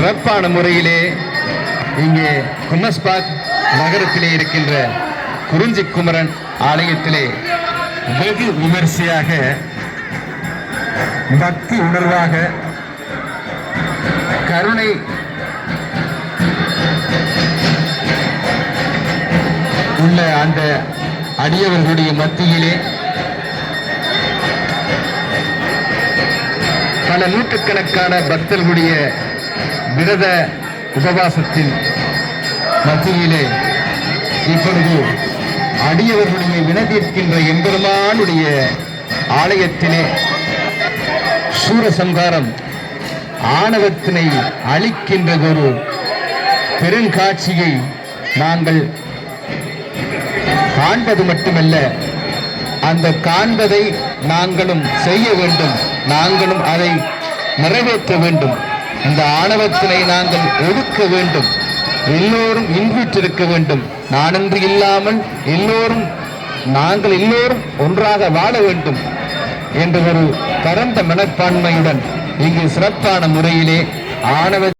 சிறப்பான முறையிலே இங்கே குன்னஸ்பாத் நகரத்திலே இருக்கின்ற குறிஞ்சி குமரன் ஆலயத்திலே வெகு விமர்சையாக பக்தி உணர்வாக கருணை உள்ள அந்த அடியவர்களுடைய மத்தியிலே பல நூற்றுக்கணக்கான பக்தர்களுடைய விரத உபவாசத்தின் மத்தியிலே இப்பொழுது அடியவர்களுடைய வினதீர்க்கின்ற எம்பெருமானுடைய ஆலயத்திலே சூரசம்ஹாரம் ஆணவத்தினை அளிக்கின்ற ஒரு பெருங்காட்சியை நாங்கள் காண்பது மட்டுமல்ல, அந்த காண்பதை நாங்களும் செய்ய வேண்டும், நாங்களும் அதை நிறைவேற்ற வேண்டும். இந்த ஆணவத்தினை நாங்கள் ஒடுக்க வேண்டும், எல்லோரும் இன்றிருக்க வேண்டும். நானென்று இல்லாமல் எல்லோரும் நாங்கள் எல்லோரும் ஒன்றாக வாழ வேண்டும் என்ற ஒரு பரந்த மனப்பான்மையுடன் இங்கு சிறப்பான முறையிலே ஆணவ